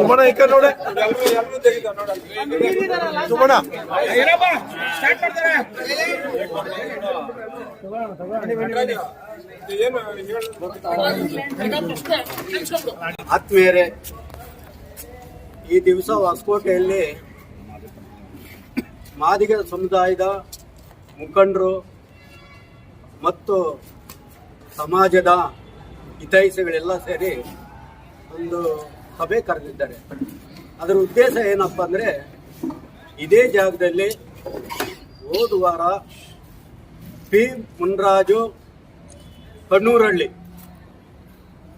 ಸುಮಣ ಈ ಕಡೆ ನೋಡಿ ಸುಮಣ ಆತ್ಮೀಯರೇ, ಈ ದಿವಸ ಹೊಸಕೋಟೆಯಲ್ಲಿ ಮಾದಿಗ ಸಮುದಾಯದ ಮುಖಂಡರು ಮತ್ತು ಸಮಾಜದ ಹಿತೈಷಿಗಳೆಲ್ಲ ಸೇರಿ ಒಂದು ಸಭೆ ಕರೆದಿದ್ದಾರೆ. ಅದರ ಉದ್ದೇಶ ಏನಪ್ಪ ಅಂದರೆ, ಇದೇ ಜಾಗದಲ್ಲಿ ಹೋದ ವಾರ ಪಿ ಮುನ್ರಾಜು ಕಣ್ಣೂರಹಳ್ಳಿ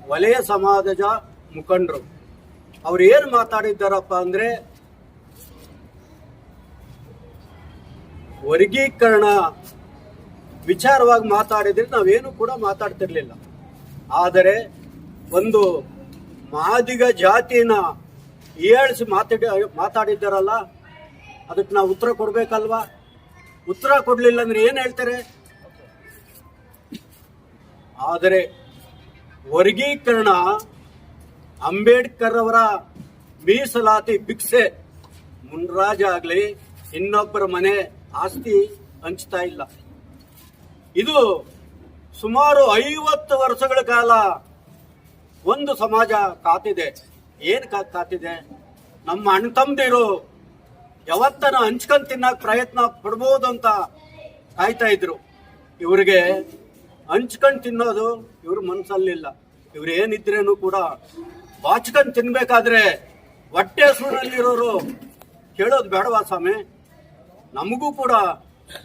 ವಲಯ ಸಮಾಜದ ಮುಖಂಡರು ಅವ್ರು ಏನು ಮಾತಾಡಿದ್ದಾರಪ್ಪ ಅಂದರೆ, ವರ್ಗೀಕರಣ ವಿಚಾರವಾಗಿ ಮಾತಾಡಿದ್ರೆ ನಾವೇನು ಕೂಡ ಮಾತಾಡ್ತಿರ್ಲಿಲ್ಲ. ಆದರೆ ಒಂದು ಮಾದಿಗ ಜಾತಿನ ಏಳಿಸಿ ಮಾತಾಡಿದ್ದಾರಲ್ಲ, ಅದಕ್ಕೆ ನಾವು ಉತ್ತರ ಕೊಡ್ಬೇಕಲ್ವಾ? ಉತ್ತರ ಕೊಡ್ಲಿಲ್ಲ ಅಂದ್ರೆ ಏನು ಹೇಳ್ತಾರೆ? ಆದರೆ ವರ್ಗೀಕರಣ ಅಂಬೇಡ್ಕರ್ ಅವರ ಮೀಸಲಾತಿ ಭಿಕ್ಷೆ, ಮುನ್ರಾಜ್ ಆಗಲಿ ಇನ್ನೊಬ್ಬರ ಮನೆ ಆಸ್ತಿ ಹಂಚ್ತಾ ಇಲ್ಲ. ಇದು ಸುಮಾರು 50 ವರ್ಷಗಳ ಕಾಲ ಒಂದು ಸಮಾಜ ಕಾತಿದೆ. ಏನು ಕಾತಿದೆ? ನಮ್ಮ ಅಣ್ಣ ತಮ್ಮದಿರು ಯಾವತ್ತನ ಹಂಚ್ಕೊಂಡ್ ತಿನ್ನಕ್ ಪ್ರಯತ್ನ ಪಡ್ಬೋದು ಅಂತ ಕಾಯ್ತಾ ಇದ್ರು. ಇವ್ರಿಗೆ ಹಂಚ್ಕೊಂಡ್ ತಿನ್ನೋದು ಇವ್ರ ಮನಸ್ಸಲ್ಲಿಲ್ಲ. ಇವ್ರು ಏನಿದ್ರೇನು ಕೂಡ ಬಾಚ್ಕೊಂಡ್ ತಿನ್ಬೇಕಾದ್ರೆ ಹೊಟ್ಟೆ ಸೂರಲ್ಲಿರೋರು ಕೇಳೋದು ಬೇಡವಾ ಸ್ವಾಮಿ? ನಮಗೂ ಕೂಡ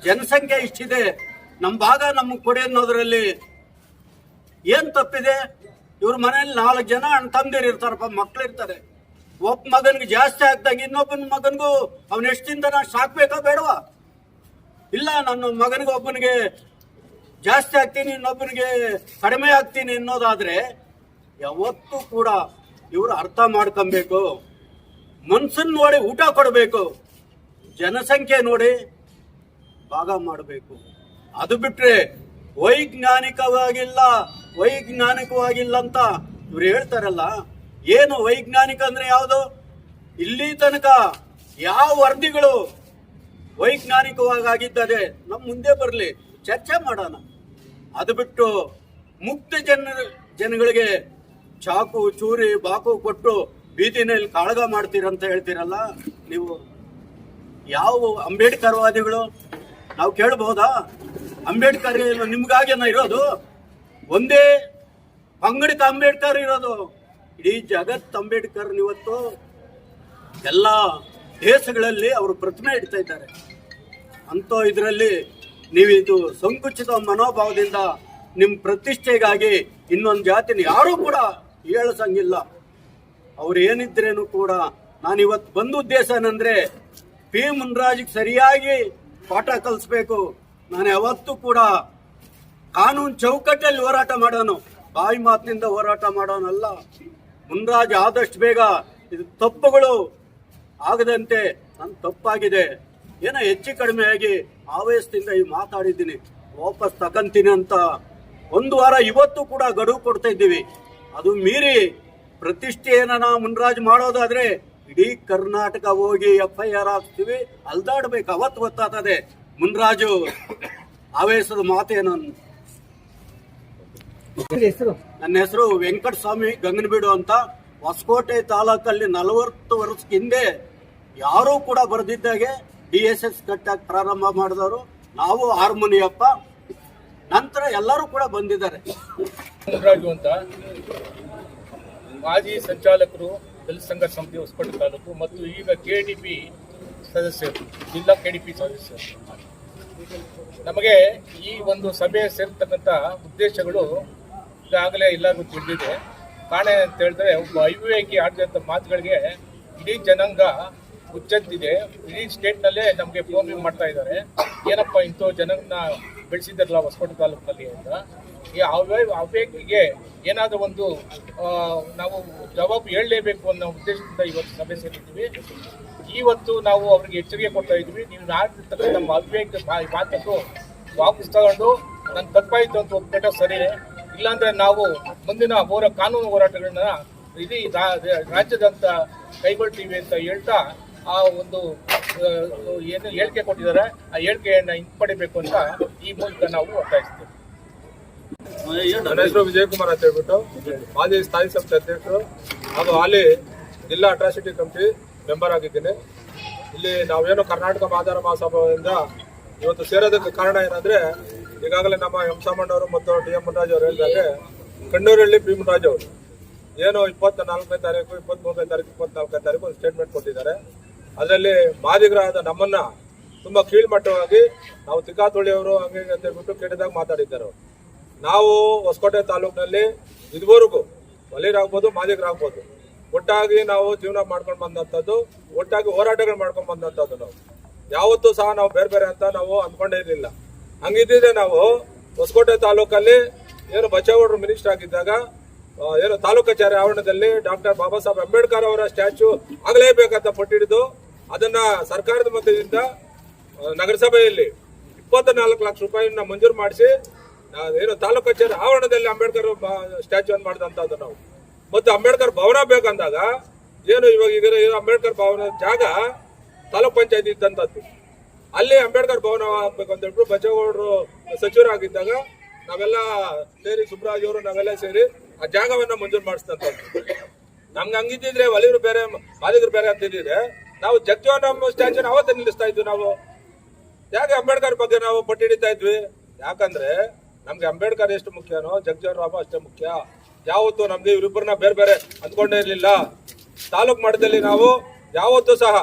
ಜನಸಂಖ್ಯೆ ಇಷ್ಟಿದೆ, ನಮ್ಮ ಭಾಗ ನಮಗೆ ಕೊಡಿ ಅನ್ನೋದ್ರಲ್ಲಿ ಏನ್ ತಪ್ಪಿದೆ? ಇವ್ರ ಮನೇಲಿ 4 ಜನ ಅಣ್ಣ ತಮ್ಮದಿರು ಇರ್ತಾರಪ್ಪ, ಮಕ್ಳು ಇರ್ತಾರೆ. ಒಬ್ಬ ಮಗನ್ಗೆ ಜಾಸ್ತಿ ಆಗ್ದಂಗೆ ಇನ್ನೊಬ್ಬನ ಮಗನ್ಗೂ ಅವನ ಎಷ್ಟಿಂದ ಸಾಕ್ಬೇಕಾ ಬೇಡವಾ? ಇಲ್ಲ, ನನ್ನ ಮಗನಿಗೆ ಒಬ್ಬನಿಗೆ ಜಾಸ್ತಿ ಆಗ್ತೀನಿ, ಇನ್ನೊಬ್ಬನಿಗೆ ಕಡಿಮೆ ಆಗ್ತೀನಿ ಅನ್ನೋದಾದ್ರೆ ಯಾವತ್ತೂ ಕೂಡ ಇವರು ಅರ್ಥ ಮಾಡ್ಕೊಬೇಕು. ಮನ್ಸನ್ ನೋಡಿ ಊಟ ಕೊಡಬೇಕು, ಜನಸಂಖ್ಯೆ ನೋಡಿ ಭಾಗ ಮಾಡಬೇಕು. ಅದು ಬಿಟ್ರೆ ವೈಜ್ಞಾನಿಕವಾಗಿಲ್ಲ ಅಂತ ಇವ್ರು ಹೇಳ್ತಾರಲ್ಲ, ಏನು ವೈಜ್ಞಾನಿಕ ಅಂದ್ರೆ ಯಾವುದು? ಇಲ್ಲಿ ತನಕ ಯಾವ ವರದಿಗಳು ವೈಜ್ಞಾನಿಕವಾಗಿ ಆಗಿದ್ದಾರೆ ನಮ್ಮ ಮುಂದೆ ಬರಲಿ, ಚರ್ಚೆ ಮಾಡೋಣ. ಅದು ಬಿಟ್ಟು ಮುಕ್ತ ಜನಗಳಿಗೆ ಚಾಕು ಚೂರಿ ಬಾಕು ಕೊಟ್ಟು ಬೀದಿನಲ್ಲಿ ಕಾಳಗ ಮಾಡ್ತೀರಂತ ಹೇಳ್ತೀರಲ್ಲ ನೀವು. ಯಾವ ಅಂಬೇಡ್ಕರ್ ವಾದಿಗಳು? ನಾವು ಕೇಳಬಹುದಾ? ಅಂಬೇಡ್ಕರ್ ನಿಮ್ಗಾಗೇನ ಇರೋದು? ಒಂದೇ ಪಂಗಡಕ ಅಂಬೇಡ್ಕರ್ ಇರೋದು? ಇಡೀ ಜಗತ್ ಅಂಬೇಡ್ಕರ್ ಇವತ್ತು ಎಲ್ಲ ದೇಶಗಳಲ್ಲಿ ಅವರು ಪ್ರತಿಮೆ ಇಡ್ತಾ ಇದ್ದಾರೆ. ಅಂತ ಇದರಲ್ಲಿ ನೀವಿದು ಸಂಕುಚಿತ ಮನೋಭಾವದಿಂದ ನಿಮ್ಮ ಪ್ರತಿಷ್ಠೆಗಾಗಿ ಇನ್ನೊಂದು ಜಾತಿನ ಯಾರೂ ಕೂಡ ಏಳಿಸಂಗಿಲ್ಲ. ಅವ್ರು ಏನಿದ್ರೇನು ಕೂಡ ನಾನಿವತ್ತು ಬಂದ ಉದ್ದೇಶ ಏನಂದ್ರೆ, ಪಿ ಮುನ್ರಾಜ್ಗೆ ಸರಿಯಾಗಿ ಪಾಠ ಕಲಿಸ್ಬೇಕು. ನಾನು ಯಾವತ್ತೂ ಕೂಡ ಕಾನೂನು ಚೌಕಟ್ಟಲ್ಲಿ ಹೋರಾಟ ಮಾಡೋನು, ಬಾಯಿ ಮಾತಿನಿಂದ ಹೋರಾಟ ಮಾಡೋನಲ್ಲ. ಮುನ್ರಾಜ್ ಆದಷ್ಟು ಬೇಗ ಇದು ತಪ್ಪುಗಳು ಆಗದಂತೆ ನನ್ನ ತಪ್ಪಾಗಿದೆ, ಏನೋ ಹೆಚ್ಚು ಕಡಿಮೆ ಆಗಿ ಆವೇಶದಿಂದ ಈ ಮಾತಾಡಿದ್ದೀನಿ, ವಾಪಸ್ ತಕಂತೀನಿ ಅಂತ 1 ವಾರ ಇವತ್ತು ಕೂಡ ಗಡುವು ಕೊಡ್ತಾ ಇದ್ದೀವಿ. ಅದು ಮೀರಿ ಪ್ರತಿಷ್ಠೆಯನ್ನ ಮುನ್ರಾಜ್ ಮಾಡೋದಾದ್ರೆ ಇಡೀ ಕರ್ನಾಟಕ ಹೋಗಿ FIR ಹಾಕ್ತೀವಿ, ಅಲ್ದಾಡ್ಬೇಕು. ಅವತ್ತು ಗೊತ್ತಾಗ್ತದೆ ಮುನ್ರಾಜು ಆವೇಶದ ಮಾತೇನು. ನನ್ನ ಹೆಸರು ವೆಂಕಟಸ್ವಾಮಿ ಗಂಗನಬೀಡು ಅಂತ. ಹೊಸಕೋಟೆ ತಾಲೂಕಲ್ಲಿ 40 ವರ್ಷದ ಹಿಂದೆ ಯಾರೂ ಕೂಡ ಬರೆದಿದ್ದಾಗೆ DSS ಕಟ್ಟಾಗಿ ಪ್ರಾರಂಭ ಮಾಡಿದವರು ನಾವು, ಹಾರ್ಮೋನಿಯಪ್ಪ. ನಂತರ ಎಲ್ಲರೂ ಕೂಡ ಬಂದಿದ್ದಾರೆ. ಮುನ್ರಾಜು ಅಂತ ಮಾಜಿ ಸಂಚಾಲಕರು, ದಲಿತ ಸಂಘ ಸಮಿತಿ ಹೊಸಕೋಟೆ ತಾಲೂಕು, ಮತ್ತು ಈಗ KDP ಸದಸ್ಯರು, ಜಿಲ್ಲಾ KDP ಸದಸ್ಯರು. ನಮಗೆ ಈ ಒಂದು ಸಭೆ ಸೇರ್ತಕ್ಕಂಥ ಉದ್ದೇಶಗಳು ಈಗಾಗಲೇ ಎಲ್ಲರಿಗೂ ತಿಳಿದಿದೆ. ಕಾರಣ ಅಂತ ಹೇಳಿದ್ರೆ, ಒಬ್ಬ ಅವಿವೇಕಿ ಆಡಿದಂಥ ಮಾತುಗಳಿಗೆ ಇಡೀ ಜನಾಂಗ ಹುಚ್ಚಂತಿದೆ. ಇಡೀ ಸ್ಟೇಟ್ನಲ್ಲೇ ನಮಗೆ ಫೋನ್ ಮಾಡ್ತಾ ಇದ್ದಾರೆ, ಏನಪ್ಪ ಇಂಥ ಜನರನ್ನ ಬೆಳೆಸಿದ್ದಾರಲ್ಲ ಹೊಸಕೋಟೆ ತಾಲೂಕಿನಲ್ಲಿ ಅಂತ. ಈ ಅವಿವೇಕಿಗೆ ಏನಾದರೂ ಒಂದು ನಾವು ಜವಾಬು ಹೇಳಲೇಬೇಕು ಅನ್ನೋ ಉದ್ದೇಶದಿಂದ ಇವತ್ತು ಸಭೆ ಸೇರಿದ್ದೀವಿ. ಇವತ್ತು ನಾವು ಅವ್ರಿಗೆ ಎಚ್ಚರಿಕೆ ಕೊಡ್ತಾ ಇದ್ವಿ, ನೀವು ಆಡಿರ್ತಕ್ಕಂಥ ನಮ್ಮ ಅವಿವೇಕ ಮಾತನ್ನು ವಾಪಸ್ ತಗೊಂಡು ನನ್ನ ತಪ್ಪಾಯಿತು ಅಂತ ಒಪ್ಪಿಕೊಂಡ್ರೆ ಸರಿ, ಇಲ್ಲಾಂದರೆ ನಾವು ಮುಂದಿನ ಕಾನೂನು ಹೋರಾಟಗಳನ್ನ ಇಡೀ ರಾಜ್ಯದಂತ ಕೈಗೊಳ್ತೀವಿ ಅಂತ ಹೇಳ್ತಾ ಆ ಒಂದು ಏನು ಹೇಳಿಕೆ ಕೊಟ್ಟಿದ್ದಾರೆ ಆ ಹೇಳಿಕೆಯನ್ನು ಹಿಂಪಡಿಬೇಕು ಅಂತ ಈ ಮೂಲಕ ನಾವು ಒತ್ತಾಯಿಸ್ತೇವೆ. ನನ್ನ ಹೆಸರು ವಿಜಯಕುಮಾರ್ ಅಂತ ಹೇಳ್ಬಿಟ್ಟು ಮಾಜಿ ಸ್ಥಾಯಿ ಸಂಸ್ಥೆ ಅಧ್ಯಕ್ಷರು ಹಾಗೂ ಹಾಲಿ ಜಿಲ್ಲಾ ಅಟ್ರಾಸಿಟಿ ಕಮಿಟಿ ಮೆಂಬರ್ ಆಗಿದ್ದೀನಿ. ಇಲ್ಲಿ ನಾವೇನು ಕರ್ನಾಟಕ ಮಾದಾರ ಮಹಾಸಭಾದಿಂದ ಇವತ್ತು ಸೇರೋದಕ್ಕೆ ಕಾರಣ ಏನಂದ್ರೆ, ಈಗಾಗಲೇ ನಮ್ಮ ಎಂ ಸಾಮಣ್ಣವರು ಮತ್ತು ಡಿ ಎಂ ಮುನ್ರಾಜ್ ಅವರು ಹೇಳಿದಾಗೆ ಕಣ್ಣೂರಳ್ಳಿ ಬಿ ಮುನ್ರಾಜ್ ಅವರು ಏನು 24ನೇ ತಾರೀಕು 23ನೇ ತಾರೀಕು 24ನೇ ತಾರೀಕು ಒಂದು ಸ್ಟೇಟ್ಮೆಂಟ್ ಕೊಟ್ಟಿದ್ದಾರೆ. ಅದರಲ್ಲಿ ಮಾದಿಗರಾದ ನಮ್ಮನ್ನ ತುಂಬಾ ಕೀಳ್ಮಟ್ಟವಾಗಿ ನಾವು ತಿಕ್ಕಾತುಳಿಯವರು ಹಂಗೆ ಅಂತ ಹೇಳ್ಬಿಟ್ಟು ಕೆಟ್ಟದಾಗ ಮಾತಾಡಿದ್ದಾರೆ. ನಾವು ಹೊಸಕೋಟೆ ತಾಲೂಕಿನಲ್ಲಿ ಇದುವರೆಗೂ ವಲೀರಾಗ್ಬೋದು ಮಾದಿಗರಾಗ್ಬೋದು ಒಟ್ಟಾಗಿ ನಾವು ಜೀವನ ಮಾಡ್ಕೊಂಡು ಬಂದಂಥದ್ದು, ಒಟ್ಟಾಗಿ ಹೋರಾಟಗಳು ಮಾಡ್ಕೊಂಡು ಬಂದಂಥದ್ದು. ನಾವು ಯಾವತ್ತೂ ಸಹ ನಾವು ಬೇರೆ ಬೇರೆ ಅಂತ ನಾವು ಅಂದ್ಕೊಂಡೇ ಇರಲಿಲ್ಲ. ಹಂಗಿದ್ದಿದ್ರೆ ನಾವು ಹೊಸಕೋಟೆ ತಾಲೂಕಲ್ಲಿ ಏನು ಬಚ್ಚೇಗೌಡರು ಮಿನಿಸ್ಟರ್ ಆಗಿದ್ದಾಗ ಏನು ತಾಲೂಕು ಕಚೇರಿ ಆವರಣದಲ್ಲಿ ಡಾಕ್ಟರ್ ಬಾಬಾ ಸಾಹೇಬ್ ಅಂಬೇಡ್ಕರ್ ಅವರ ಸ್ಟ್ಯಾಚ್ಯೂ ಆಗಲೇಬೇಕಂತ ಪಟ್ಟಿಡಿದು ಅದನ್ನ ಸರ್ಕಾರದ ಮಧ್ಯದಿಂದ ನಗರಸಭೆಯಲ್ಲಿ 24 ಲಕ್ಷ ರೂಪಾಯಿನ ಮಂಜೂರು ಮಾಡಿಸಿ ಏನು ತಾಲೂಕು ಕಚೇರಿ ಆವರಣದಲ್ಲಿ ಅಂಬೇಡ್ಕರ್ ಸ್ಟ್ಯಾಚ್ಯೂ ಮಾಡಿದಂತದ್ದು ನಾವು. ಮತ್ತು ಅಂಬೇಡ್ಕರ್ ಭವನ ಬೇಕಂದಾಗ ಏನು ಇವಾಗ ಈಗ ಅಂಬೇಡ್ಕರ್ ಭವನ ಜಾಗ ತಾಲೂಕ್ ಪಂಚಾಯತ್ ಇದ್ದಂಥದ್ದು, ಅಲ್ಲಿ ಅಂಬೇಡ್ಕರ್ ಭವನ ಆಗ್ಬೇಕು ಅಂತ ಹೇಳ್ಬಿಟ್ಟು ಬಚ್ಚೇಗೌಡರು ಸಚಿವರಾಗಿದ್ದಾಗ ನಾವೆಲ್ಲ ಸೇರಿ ಸುಬ್ರಾಜ್ ಅವರು ನಾವೆಲ್ಲ ಸೇರಿ ಆ ಜಾಗವನ್ನ ಮಂಜೂರು ಮಾಡಿಸಿದಂಥದ್ದು. ನಮ್ಗೆ ಹಂಗಿದ್ದಿದ್ರೆ ವಲೀರು ಬೇರೆ ಮಾದಿಗರು ಬೇರೆ ಅಂತಿದ್ರೆ ನಾವು ಜಗಜೀವನ್ ಸ್ಟ್ಯಾಚ್ಯೂನ ಅವತ್ತೇ ನಿಲ್ಲಿಸ್ತಾ ಇದ್ವಿ. ನಾವು ಯಾಕೆ ಅಂಬೇಡ್ಕರ್ ಬಗ್ಗೆ ನಾವು ಪಟ್ಟಿ ಹಿಡಿತಾ ಇದ್ವಿ? ಯಾಕಂದ್ರೆ ನಮ್ಗೆ ಅಂಬೇಡ್ಕರ್ ಎಷ್ಟು ಮುಖ್ಯನೋ ಜಗಜೀವನ್ ರಾಮ್ ಅಷ್ಟೇ ಮುಖ್ಯ. ಯಾವತ್ತು ನಮ್ಗೆ ಇವರಿಬ್ಬರನ್ನ ಬೇರೆ ಬೇರೆ ಅಂದ್ಕೊಂಡೇ ಇರಲಿಲ್ಲ. ತಾಲೂಕ್ ಮಟ್ಟದಲ್ಲಿ ನಾವು ಯಾವತ್ತೂ ಸಹ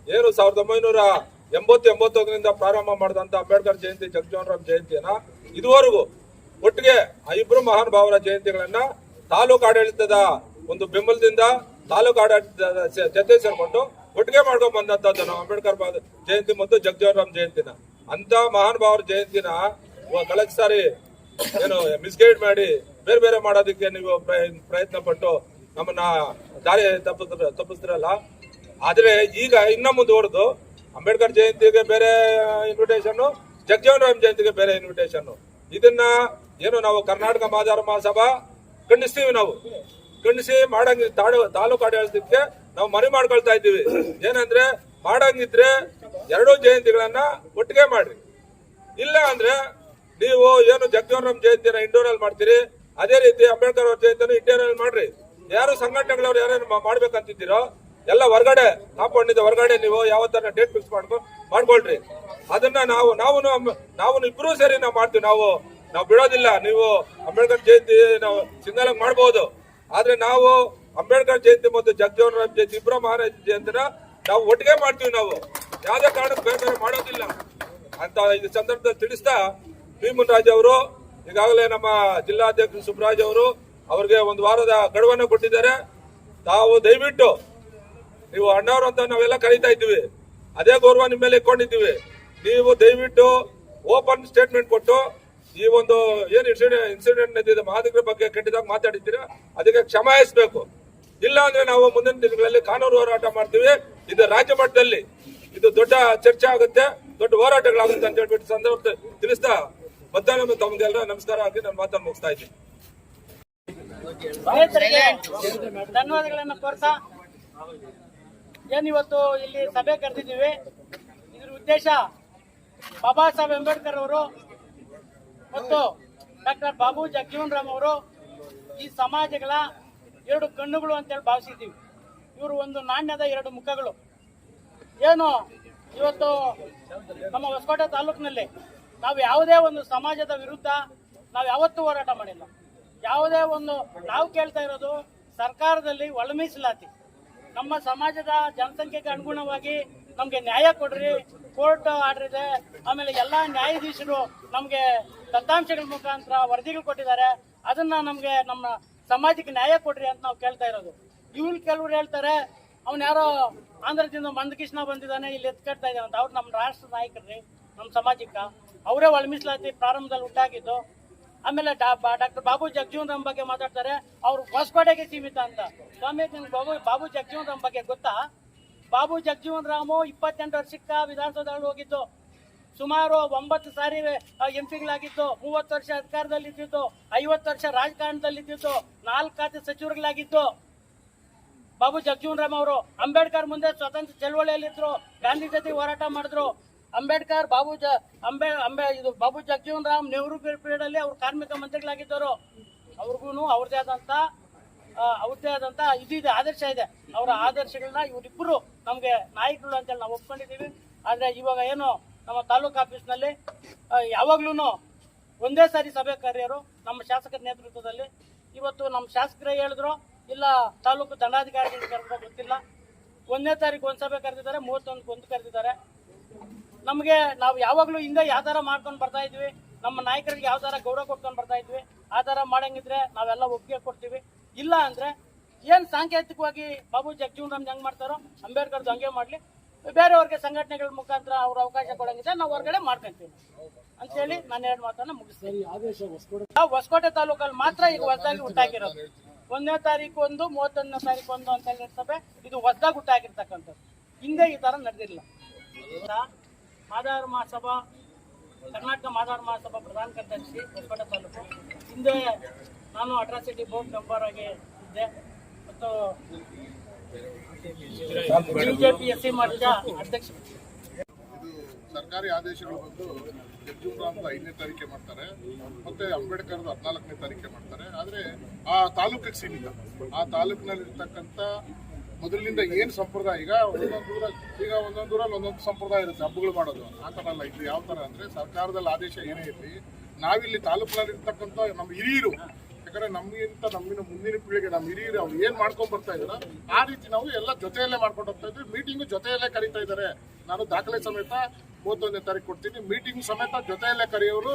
ಏನು 1989ರಿಂದ ಪ್ರಾರಂಭ ಮಾಡಿದಂತ ಅಂಬೇಡ್ಕರ್ ಜಯಂತಿ ಜಗಜೀವನ್ ರಾಮ್ ಜಯಂತಿಯನ್ನ ಇದುವರೆಗೂ ಒಟ್ಟಿಗೆ ಆ ಇಬ್ರು ಮಹಾನ್ ಭಾವರ ಜಯಂತಿಗಳನ್ನ ತಾಲೂಕು ಆಡಳಿತದ ಒಂದು ಬೆಂಬಲದಿಂದ ತಾಲೂಕು ಆಡಳಿತದ ಜೊತೆ ಸೇರ್ಕೊಂಡು ಒಟ್ಟಿಗೆ ಮಾಡ್ಕೊಂಡ್ ಬಂದಂತದ್ದು ನಾವು ಅಂಬೇಡ್ಕರ್ ಜಯಂತಿ ಮತ್ತು ಜಗಜೀವನ್ ರಾಮ್ ಜಯಂತಿನ. ಅಂತ ಮಹಾನ್ ಭಾವರ ಜಯಂತಿನ ಕಳೆದ ಸಾರಿ ಏನು ಮಿಸ್ಗೈಡ್ ಮಾಡಿ ಬೇರೆ ಬೇರೆ ಮಾಡೋದಕ್ಕೆ ನೀವು ಪ್ರಯತ್ನ ಪಟ್ಟು ನಮ್ಮನ್ನ ದಾರಿ ತಪ್ಪಿಸ್ತಿರಲ್ಲ. ಆದ್ರೆ ಈಗ ಇನ್ನ ಮುಂದುವರೆದು ಅಂಬೇಡ್ಕರ್ ಜಯಂತಿಗೆ ಬೇರೆ ಇನ್ವಿಟೇಷನ್, ಜಗಜೀವನ್ ರಾಮ್ ಜಯಂತಿಗೆ ಬೇರೆ ಇನ್ವಿಟೇಷನ್. ಇದನ್ನ ಏನು ನಾವು ಕರ್ನಾಟಕ ಮಾದಾರ ಮಹಾಸಭಾ ಖಂಡಿಸ್ತೀವಿ. ನಾವು ಖಂಡಿಸಿ ಮಾಡಂಗ ತಾಲೂಕು ಆಡಳಿತಕ್ಕೆ ನಾವು ಮನವಿ ಮಾಡ್ಕೊಳ್ತಾ ಇದ್ದೀವಿ. ಏನಂದ್ರೆ ಮಾಡಂಗಿದ್ರೆ ಎರಡೂ ಜಯಂತಿಗಳನ್ನ ಒಟ್ಟಿಗೆ ಮಾಡ್ರಿ. ಇಲ್ಲ ಅಂದ್ರೆ ನೀವು ಏನು ಜಗಜೀವನ್ ರಾಮ್ ಜಯಂತಿನ ಇಂಡೋರ್ ಅಲ್ಲಿ ಮಾಡ್ತೀರಿ, ಅದೇ ರೀತಿ ಅಂಬೇಡ್ಕರ್ ಅವ್ರ ಜಯಂತಿನ ಇಂಡೋರ್ ಅಲ್ಲಿ ಮಾಡ್ರಿ. ಯಾರು ಸಂಘಟನೆಗಳವ್ರು ಯಾರೇನು ಮಾಡ್ಬೇಕಂತಿದ್ದೀರೋ ಎಲ್ಲ ಹೊರಗಡೆ ಕಾಂಪೌಂಡ್ ಹೊರಗಡೆ ನೀವು ಯಾವತ್ತನ್ನ ಡೇಟ್ ಫಿಕ್ಸ್ ಮಾಡ್ಕೊಳ್ರಿ. ಅದನ್ನ ನಾವು ಇಬ್ರು ಸೇರಿ ನಾವು ಮಾಡ್ತೀವಿ. ನಾವು ಬಿಡೋದಿಲ್ಲ. ನೀವು ಅಂಬೇಡ್ಕರ್ ಜಯಂತಿ ನಾವು ಸಿಂಗಲ್ ಆಗಿ ಮಾಡಬಹುದು, ಆದ್ರೆ ನಾವು ಅಂಬೇಡ್ಕರ್ ಜಯಂತಿ ಮತ್ತು ಜಗಜೀವನ್ ರಾಮ್ ಜಯಂತಿ ಇಬ್ರು ಮಹಾರಾಜ ಜಯಂತಿನ ನಾವು ಒಟ್ಟಿಗೆ ಮಾಡ್ತೀವಿ. ನಾವು ಯಾವುದೇ ಕಾರಣಕ್ಕೆ ಬೇರೆ ಬೇರೆ ಮಾಡೋದಿಲ್ಲ ಅಂತ ಈ ಸಂದರ್ಭದಲ್ಲಿ ತಿಳಿಸ್ತಾ, ಪಿ ಮುನ್ರಾಜ್ ಅವರು ಈಗಾಗಲೇ ನಮ್ಮ ಜಿಲ್ಲಾಧ್ಯಕ್ಷ ಸುಬ್ರಾಜ್ ಅವರು ಅವ್ರಿಗೆ ಒಂದು ವಾರದ ಗಡುವನ್ನು ಕೊಟ್ಟಿದ್ದಾರೆ. ತಾವು ದಯವಿಟ್ಟು ನೀವು ಅಣ್ಣವರು ಅಂತ ನಾವೆಲ್ಲ ಕರೀತಾ ಇದ್ದೀವಿ, ಅದೇ ಗೌರವ ನಿಮ್ಮ ಮೇಲೆ ಇಟ್ಕೊಂಡಿದ್ದೀವಿ. ನೀವು ದಯವಿಟ್ಟು ಓಪನ್ ಸ್ಟೇಟ್ಮೆಂಟ್ ಕೊಟ್ಟು ಈ ಒಂದು ಏನು ಇನ್ಸಿಡೆಂಟ್ ನಡೆದಿದೆ ಮಾದಿಗರ ಬಗ್ಗೆ ಕೆಟ್ಟದಾಗ ಮಾತಾಡಿದ್ದೀರಾ ಅದಕ್ಕೆ ಕ್ಷಮಾಯಿಸಬೇಕು. ಇಲ್ಲ ಅಂದ್ರೆ ನಾವು ಮುಂದಿನ ದಿನಗಳಲ್ಲಿ ಕಾನೂನು ಹೋರಾಟ ಮಾಡ್ತೀವಿ. ಇದು ರಾಜ್ಯ ಮಟ್ಟದಲ್ಲಿ ಇದು ದೊಡ್ಡ ಚರ್ಚೆ ಆಗುತ್ತೆ, ದೊಡ್ಡ ಹೋರಾಟಗಳಾಗುತ್ತೆ ಅಂತ ಹೇಳ್ಬಿಟ್ಟು ಸಂದರ್ಭ ತಿಳಿಸ್ತಾ ಮಧ್ಯಾಹ್ನ ತಮಗೆಲ್ಲ ನಮಸ್ಕಾರ ಆಗಿ ನಾನು ಮಾತನ್ನು ಮುಗಿಸ್ತಾ ಇದ್ದೀನಿ. ಧನ್ಯವಾದಗಳನ್ನು ಕೋರ್ತಾ ಏನಿವತ್ತು ಇಲ್ಲಿ ಸಭೆ ಕರೆದಿದ್ದೀವಿ. ಇದ್ರ ಉದ್ದೇಶ ಬಾಬಾ ಸಾಹೇಬ್ ಅಂಬೇಡ್ಕರ್ ಅವರು ಮತ್ತು ಡಾಕ್ಟರ್ ಬಾಬು ಜಗಜೀವನ್ ರಾಮ್ ಅವರು ಈ ಸಮಾಜಗಳ ಎರಡು ಕಣ್ಣುಗಳು ಅಂತೇಳಿ ಭಾವಿಸಿದ್ದೀವಿ. ಇವರು ಒಂದು ನಾಣ್ಯದ ಎರಡು ಮುಖಗಳು. ಏನು ಇವತ್ತು ನಮ್ಮ ಹೊಸಕೋಟೆ ತಾಲೂಕಿನಲ್ಲಿ ನಾವು ಯಾವುದೇ ಒಂದು ಸಮಾಜದ ವಿರುದ್ಧ ನಾವು ಯಾವತ್ತೂ ಹೋರಾಟ ಮಾಡಿಲ್ಲ. ಯಾವುದೇ ಒಂದು ನಾವು ಕೇಳ್ತಾ ಇರೋದು ಸರ್ಕಾರದಲ್ಲಿ ಒಳ ಮೀಸಲಾತಿ, ನಮ್ಮ ಸಮಾಜದ ಜನಸಂಖ್ಯೆಗೆ ಅನುಗುಣವಾಗಿ ನಮಗೆ ನ್ಯಾಯ ಕೊಡ್ರಿ. ಕೋರ್ಟ್ ಆರ್ಡರ್ ಇದೆ, ಆಮೇಲೆ ಎಲ್ಲ ನ್ಯಾಯಾಧೀಶರು ನಮಗೆ ದತ್ತಾಂಶಗಳ ಮುಖಾಂತರ ವರದಿಗಳು ಕೊಟ್ಟಿದ್ದಾರೆ. ಅದನ್ನ ನಮಗೆ ನಮ್ಮ ಸಮಾಜಕ್ಕೆ ನ್ಯಾಯ ಕೊಡ್ರಿ ಅಂತ ನಾವು ಕೇಳ್ತಾ ಇರೋದು. ಇವ್ರು ಕೆಲವರು ಹೇಳ್ತಾರೆ ಅವ್ನು ಯಾರೋ ಆಂಧ್ರದಿಂದ ಮಂದಕೃಷ್ಣ ಬಂದಿದ್ದಾನೆ ಇಲ್ಲಿ ಎತ್ಕಟ್ತಾ ಇದ್ದಾನೆ ಅಂತ. ಅವ್ರು ನಮ್ಮ ರಾಷ್ಟ್ರ ನಾಯಕರ್ರಿ, ನಮ್ಮ ಸಮಾಜಕ್ಕೆ ಅವರೇ ಒಳ ಮೀಸಲಾತಿ ಪ್ರಾರಂಭದಲ್ಲಿ ಉಂಟಾಗಿದ್ದು. ಆಮೇಲೆ ಡಾಕ್ಟರ್ ಬಾಬು ಜಗಜೀವನ್ ರಾಮ್ ಬಗ್ಗೆ ಮಾತಾಡ್ತಾರೆ, ಅವ್ರು ಹೊಸಕೋಟೆಗೆ ಸೀಮಿತ ಅಂತ. ಸ್ವಾಮಿ ಬಾಬು ಜಗಜೀವನ್ ರಾಮ್ ಬಗ್ಗೆ ಗೊತ್ತಾ? ಬಾಬು ಜಗಜೀವನ್ ರಾಮು 28 ವರ್ಷಕ್ಕೆ ವಿಧಾನಸೌಧದಲ್ಲಿ ಹೋಗಿದ್ದು, ಸುಮಾರು 9 ಸಾರಿ ಎಂಪಿಗಳಾಗಿದ್ದು, 30 ವರ್ಷ ಅಧಿಕಾರದಲ್ಲಿದ್ದು, 50 ವರ್ಷ ರಾಜಕಾರಣದಲ್ಲಿದ್ದು, 4 ಖಾತೆ ಸಚಿವರುಗಳಾಗಿದ್ದು. ಬಾಬು ಜಗಜೀವನ್ ರಾಮ್ ಅವರು ಅಂಬೇಡ್ಕರ್ ಮುಂದೆ ಸ್ವತಂತ್ರ ಚಳವಳಿಯಲ್ಲಿದ್ರು, ಗಾಂಧಿ ಜೊತೆ ಹೋರಾಟ ಮಾಡಿದ್ರು. ಅಂಬೇಡ್ಕರ್ ಬಾಬು ಜಗಜೀವನ್ ರಾಮ್ ನೆಹರು ಪೀರಿಯಡ್ ಅಲ್ಲಿ ಅವ್ರು ಕಾರ್ಮಿಕ ಮಂತ್ರಿಗಳಾಗಿದ್ದರು. ಅವ್ರಿಗೂ ಅವ್ರದೇ ಆದಂತ ಇದಿದೆ, ಆದರ್ಶ ಇದೆ. ಅವರ ಆದರ್ಶಗಳನ್ನ ಇವರಿಬ್ಬರು ನಮ್ಗೆ ನಾಯಕರು ಅಂತೇಳಿ ನಾವು ಒಪ್ಕೊಂಡಿದ್ದೀವಿ. ಆದ್ರೆ ಇವಾಗ ಏನು ನಮ್ಮ ತಾಲೂಕು ಆಫೀಸ್ನಲ್ಲಿ ಯಾವಾಗ್ಲೂ ಒಂದೇ ಸಾರಿ ಸಭೆ ಕರೆಯೋರು ನಮ್ಮ ಶಾಸಕರ ನೇತೃತ್ವದಲ್ಲಿ. ಇವತ್ತು ನಮ್ಮ ಶಾಸಕರೇ ಹೇಳಿದ್ರು, ಇಲ್ಲ ತಾಲೂಕು ದಂಡಾಧಿಕಾರಿಗಳು ಕರೆದ ಗೊತ್ತಿಲ್ಲ, 1ನೇ ತಾರೀಕು ಒಂದು ಸಭೆ ಕರೆದಿದ್ದಾರೆ, 31 ಒಂದು ಕರೆದಿದ್ದಾರೆ. ನಮಗೆ ನಾವು ಯಾವಾಗಲೂ ಹಿಂದೆ ಯಾವ ಥರ ಮಾಡ್ಕೊಂಡು ಬರ್ತಾ ಇದ್ವಿ, ನಮ್ಮ ನಾಯಕರಿಗೆ ಯಾವ ಥರ ಗೌರವ ಕೊಟ್ಕೊಂಡು ಬರ್ತಾ ಇದ್ವಿ, ಆ ಥರ ಮಾಡಂಗಿದ್ರೆ ನಾವೆಲ್ಲ ಒಪ್ಪಿಗೆ ಕೊಡ್ತೀವಿ. ಇಲ್ಲ ಅಂದರೆ ಏನು ಸಾಂಕೇತಿಕವಾಗಿ ಬಾಬು ಜಗಜೀವನ್ ರಾಮ್ ಹೆಂಗೆ ಮಾಡ್ತಾರೋ ಅಂಬೇಡ್ಕರ್ದು ಹಂಗೆ ಮಾಡಲಿ, ಬೇರೆಯವ್ರಿಗೆ ಸಂಘಟನೆಗಳ ಮುಖಾಂತರ ಅವ್ರ ಅವಕಾಶ ಕೊಡಂಗಿದ್ರೆ ನಾವು ಹೊರಗಡೆ ಮಾಡ್ಕೊಂತೀವಿ ಅಂತೇಳಿ ನಾನು 2 ಮಾತನ್ನ ಮುಗಿಸ್ತೀನಿ. ನಾವು ಹೊಸಕೋಟೆ ತಾಲೂಕಲ್ಲಿ ಮಾತ್ರ ಈಗ ಹೊಸದಾಗಿ ಹುಟ್ಟಾಕಿರೋದು. 1ನೇ ತಾರೀಕು ಒಂದು, 31ನೇ ತಾರೀಕು ಒಂದು ಅಂತ ಹೇಳಿ ಸಭೆ, ಇದು ಹೊಸದಾಗಿ ಹುಟ್ಟಾಕಿರ್ತಕ್ಕಂಥದ್ದು. ಹಿಂದೆ ಈ ಥರ ನಡೆದಿಲ್ಲ. ಮಾದಾರ ಮಹಾಸಭಾ, ಕರ್ನಾಟಕ ಮಾದಾರ ಮಹಾಸಭಾ ಪ್ರಧಾನ ಕಾರ್ಯದರ್ಶಿ ಹೊಸಕೋಟೆ ತಾಲೂಕು. ಹಿಂದೆ ನಾನು ಅಟ್ರಾಸಿಟಿ ಬೋರ್ಡ್ ಮೆಂಬರ್ ಆಗಿ ಇದ್ದೆ ಮತ್ತು ಬಿಜೆಪಿ ಎಸ್ಸಿ ಮೋರ್ಚಾ ಅಧ್ಯಕ್ಷ. ಸರ್ಕಾರಿ ಆದೇಶಗಳು ಬಂದು ಜಗಜೀವನ್ ರಾಮ್ 5ನೇ ತಾರೀಕೆ ಮಾಡ್ತಾರೆ, ಮತ್ತೆ ಅಂಬೇಡ್ಕರ್ 14ನೇ ತಾರೀಕೆ ಮಾಡ್ತಾರೆ. ಆದರೆ ಆ ತಾಲೂಕಿಗೆ ಸೀಮಿತ. ಆ ತಾಲೂಕಿನಲ್ಲಿರ್ತಕ್ಕಂಥ ಮೊದಲಿನಿಂದ ಏನು ಸಂಪ್ರದಾಯ, ಈಗ ಒಂದೊಂದು ಊರಲ್ಲಿ ಒಂದೊಂದು ಸಂಪ್ರದಾಯ ಇರುತ್ತೆ ಹಬ್ಬಗಳು ಮಾಡೋದು. ಆ ಥರ ಅಲ್ಲ. ಇದು ಯಾವ ಥರ ಅಂದರೆ ಸರ್ಕಾರದಲ್ಲಿ ಆದೇಶ ಏನೇ ಇರಲಿ, ನಾವಿಲ್ಲಿ ತಾಲೂಕಿನಲ್ಲಿರ್ತಕ್ಕಂಥ ನಮ್ಮ ಹಿರಿಯರು, ಯಾಕಂದ್ರೆ ನಮ್ಮಿನ ಮುಂದಿನ ಪೀಳಿಗೆ ನಮ್ಮ ಹಿರಿಯರು ಅವ್ರು ಏನು ಮಾಡ್ಕೊಂಡ್ ಬರ್ತಾ ಇದಾರೆ ಆ ರೀತಿ ನಾವು ಎಲ್ಲ ಜೊತೆಯಲ್ಲೇ ಮಾಡ್ಕೊಂಡು ಹೋಗ್ತಾ ಇದ್ವಿ. ಮೀಟಿಂಗು ಜೊತೆಯಲ್ಲೇ ಕರೀತಾ ಇದ್ದಾರೆ. ನಾನು ದಾಖಲೆ ಸಮೇತ 31ನೇ ತಾರೀಕು ಕೊಡ್ತೀನಿ. ಮೀಟಿಂಗ್ ಸಮೇತ ಜೊತೆಯಲ್ಲೇ ಕರೆಯೋರು,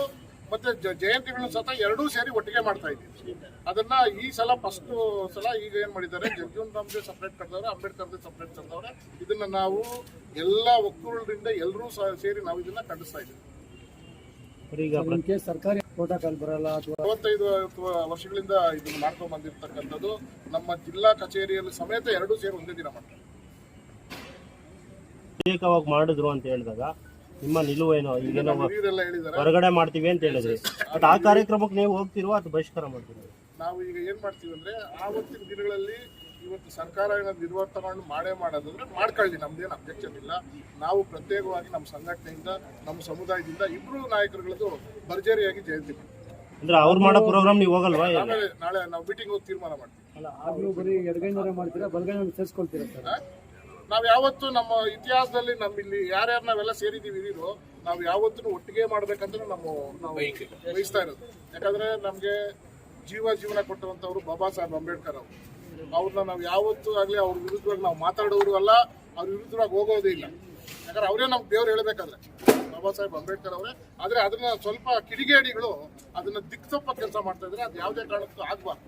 ಮತ್ತೆ ಜಯಂತಿಗಳನ್ನು ಸತ ಎರಡೂ ಸೇರಿ ಒಟ್ಟಿಗೆ ಮಾಡ್ತಾ ಇದ್ದೀವಿ. ಅದನ್ನ ಈ ಸಲ ಫಸ್ಟ್ ಸಲ ಈಗ ಏನ್ ಮಾಡಿದ್ದಾರೆ, ಜಗಜೀವನ್ ರಾಮ್ಗೆ ಸಪ್ರೇಟ್ ಕರೆದವ್ರೆ, ಅಂಬೇಡ್ಕರ್ಗೆ ಸಪ್ರೇಟ್ ಕರೆದವ್ರೆ. ಇದನ್ನ ನಾವು ಎಲ್ಲ ಒಕ್ಕೂಟದಿಂದ ಎಲ್ಲರೂ ಸೇರಿ ನಾವು ಇದನ್ನ ಖಂಡಿಸ್ತಾ ಇದ್ದೀವಿ. ಸರ್ಕಾರಿ ಪ್ರೋಟೋಕಾಲ್ ಬರಲ್ಲ, 55 ವರ್ಷಗಳಿಂದ ಇದನ್ನು ಮಾಡ್ಕೊಂಡು ಬಂದಿರತಕ್ಕಂಥದ್ದು. ನಮ್ಮ ಜಿಲ್ಲಾ ಕಚೇರಿಯಲ್ಲಿ ಸಮೇತ ಎರಡೂ ಸೇರಿ ಒಂದೇ ದಿನ ಮಾಡ್ತಾರೆ. ಪ್ರತ್ಯೇಕವಾಗಿ ಮಾಡಿದ್ರು ಅಂತ ಹೇಳಿದಾಗ ನಿಮ್ಮ ನಿಲುವೇನೋ? ಈಗೇನೋ ಹಿರಿಯರೆಲ್ಲ ಹೇಳಿದ್ದಾರೆ ಹೊರಗಡೆ ಮಾಡ್ತೀವಿ ಅಂತ ಹೇಳಿದ್ರಿ, ಬಟ್ ಆ ಕಾರ್ಯಕ್ರಮಕ್ಕೆ ನೀವು ಹೋಗ್ತಿರುವ ಅಥವಾ ಬಹಿಷ್ಕಾರ ಮಾಡ್ತೀವಿ? ನಾವು ಈಗ ಏನ್ ಮಾಡ್ತೀವಿ ಅಂದ್ರೆ, ಆವತ್ತಿನ ದಿನಗಳಲ್ಲಿ ಇವತ್ತು ಸರ್ಕಾರ ಏನಾದ್ರು ನಿರ್ವರ್ತನೆ ಮಾಡೋದಂದ್ರೆ ಮಾಡ್ಕೊಳ್ಳಿ, ನಮ್ದೇನು ಅಬ್ಜೆಕ್ಷನ್ ಇಲ್ಲ. ನಾವು ಪ್ರತ್ಯೇಕವಾಗಿ ನಮ್ಮ ಸಂಘಟನೆಯಿಂದ, ನಮ್ಮ ಸಮುದಾಯದಿಂದ ಇಬ್ರು ನಾಯಕರುಗಳದ್ದು ಭರ್ಜರಿಯಾಗಿ ಜಯಂತಿ ಮಾಡ್ತೀವಿ. ಅಂದ್ರೆ ಅವ್ರು ಮಾಡೋ ಪ್ರೋಗ್ರಾಮ್ ನೀವು ಹೋಗಲ್ವಾ? ನಾಳೆ ನಾವು ಮೀಟಿಂಗ್ ಹೋಗಿ ತೀರ್ಮಾನ ಮಾಡ್ತೀವಿ. ಅಲ್ಲ, ಆಗ್ಲೂ ಬರೀ ಎಡಗೈನವರೇ ಮಾಡ್ತೀರಾ, ಬಲಗೈನವ್ರು ಸೇರಿಸ್ಕೊಳ್ತೀರಾ ಸರ್? ನಾವು ಯಾವತ್ತು ನಮ್ಮ ಇತಿಹಾಸದಲ್ಲಿ ನಮ್ಮಲ್ಲಿ ಯಾರ್ಯಾರು ನಾವೆಲ್ಲ ಸೇರಿದ್ದೀವಿ ಹಿರಿಯರು, ನಾವು ಯಾವತ್ತೂ ಒಟ್ಟಿಗೆ ಮಾಡ್ಬೇಕಂದ್ರೆ ನಾವು ಬಯಸ್ತಾ ಇರೋದು. ಯಾಕಂದ್ರೆ ನಮ್ಗೆ ಜೀವನ ಕೊಟ್ಟಂತವ್ರು ಬಾಬಾ ಸಾಹೇಬ್ ಅಂಬೇಡ್ಕರ್ ಅವರು. ಅವ್ರನ್ನ ನಾವು ಯಾವತ್ತೂ ಆಗ್ಲಿ ಅವ್ರ ವಿರುದ್ಧವಾಗಿ ನಾವು ಮಾತಾಡೋರು ಅಲ್ಲ, ಅವ್ರ ವಿರುದ್ಧವಾಗಿ ಹೋಗೋದೇ ಇಲ್ಲ. ಯಾಕಂದ್ರೆ ಅವರೇ ನಮ್ಗೆ ದೇವ್ರು ಹೇಳ್ಬೇಕಾದ್ರೆ ಬಾಬಾ ಸಾಹೇಬ್ ಅಂಬೇಡ್ಕರ್ ಅವರೇ. ಆದ್ರೆ ಅದನ್ನ ಸ್ವಲ್ಪ ಕಿಡಿಗೇಡಿಗಳು ಅದನ್ನ ದಿಕ್ತಪ್ಪ ಕೆಲಸ ಮಾಡ್ತಾ ಇದ್ರೆ ಅದು ಯಾವುದೇ ಕಾರಣಕ್ಕೂ ಆಗ್ಬಾರ್ದು.